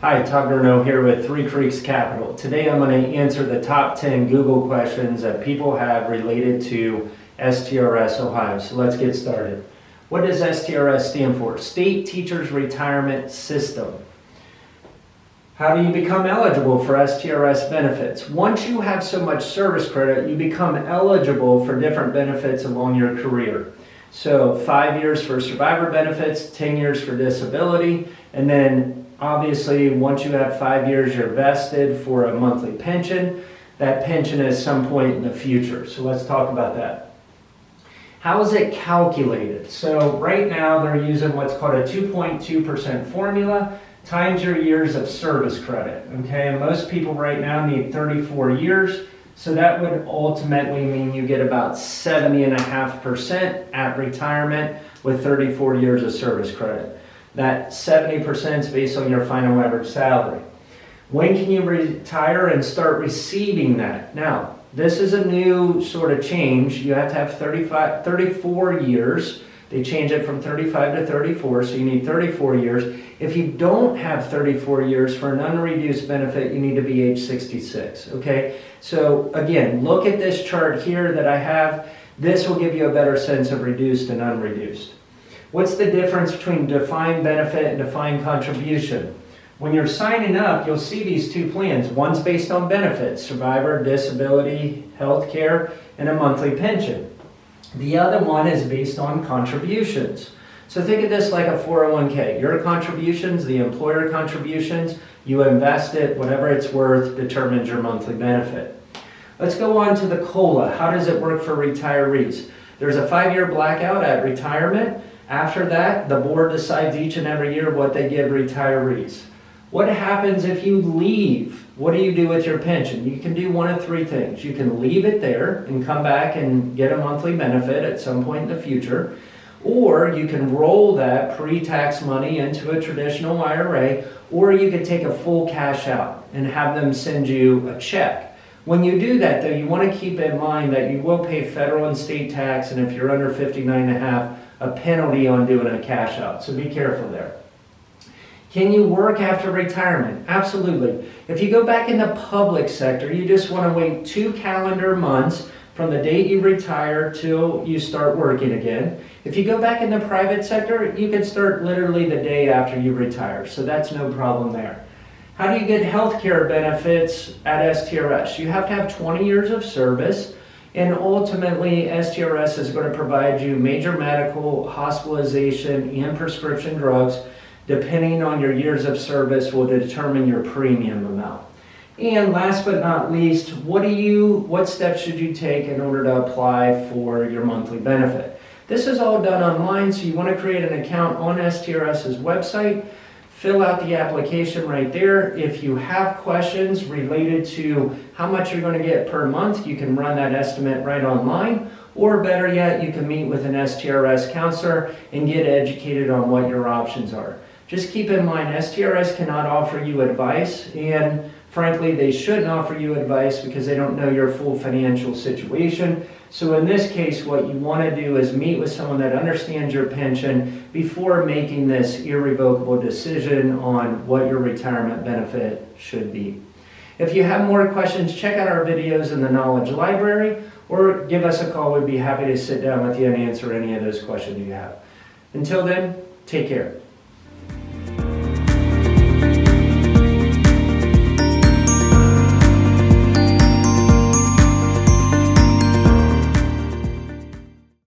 Hi, Todd Gourno here with Three Creeks Capital. Today I'm going to answer the top 10 Google questions that people have related to STRS Ohio. So let's get started. What does STRS stand for? State Teachers Retirement System. How do you become eligible for STRS benefits? Once you have so much service credit, you become eligible for different benefits along your career. So 5 years for survivor benefits, 10 years for disability, and then obviously, once you have 5 years, you're vested for a monthly pension. That pension is some point in the future. So let's talk about that. How is it calculated? So right now, they're using what's called a 2.2% formula times your years of service credit. Okay, and most people right now need 34 years. So that would ultimately mean you get about 70.5% at retirement with 34 years of service credit. That 70% is based on your final average salary. When can you retire and start receiving that? Now, this is a new sort of change. You have to have 34 years. They change it from 35 to 34, so you need 34 years. If you don't have 34 years for an unreduced benefit, you need to be age 66, okay? So again, look at this chart here that I have. This will give you a better sense of reduced and unreduced. What's the difference between defined benefit and defined contribution? When you're signing up, you'll see these two plans. One's based on benefits, survivor, disability, health care, and a monthly pension. The other one is based on contributions. So think of this like a 401k. Your contributions, the employer contributions, you invest it, whatever it's worth determines your monthly benefit. Let's go on to the COLA. How does it work for retirees? There's a 5-year blackout at retirement. After that, the board decides each and every year what they give retirees. What happens if you leave? What do you do with your pension? You can do one of three things. You can leave it there and come back and get a monthly benefit at some point in the future, or you can roll that pre-tax money into a traditional IRA, or you could take a full cash out and have them send you a check. When you do that, though, you want to keep in mind that you will pay federal and state tax, and if you're under 59.5, a penalty on doing a cash out. So be careful there. Can you work after retirement? Absolutely. If you go back in the public sector, you just want to wait 2 calendar months from the date you retire till you start working again. If you go back in the private sector, you can start literally the day after you retire. So that's no problem there. How do you get health care benefits at STRS? You have to have 20 years of service. And ultimately, STRS is going to provide you major medical, hospitalization, and prescription drugs. Depending on your years of service will determine your premium amount. And last but not least, what steps should you take in order to apply for your monthly benefit? This is all done online, so you want to create an account on STRS's website. Fill out the application right there. If you have questions related to how much you're going to get per month, you can run that estimate right online. Or better yet, you can meet with an STRS counselor and get educated on what your options are. Just keep in mind, STRS cannot offer you advice, and frankly, they shouldn't offer you advice because they don't know your full financial situation. So in this case, what you want to do is meet with someone that understands your pension before making this irrevocable decision on what your retirement benefit should be. If you have more questions, check out our videos in the Knowledge Library or give us a call. We'd be happy to sit down with you and answer any of those questions you have. Until then, take care.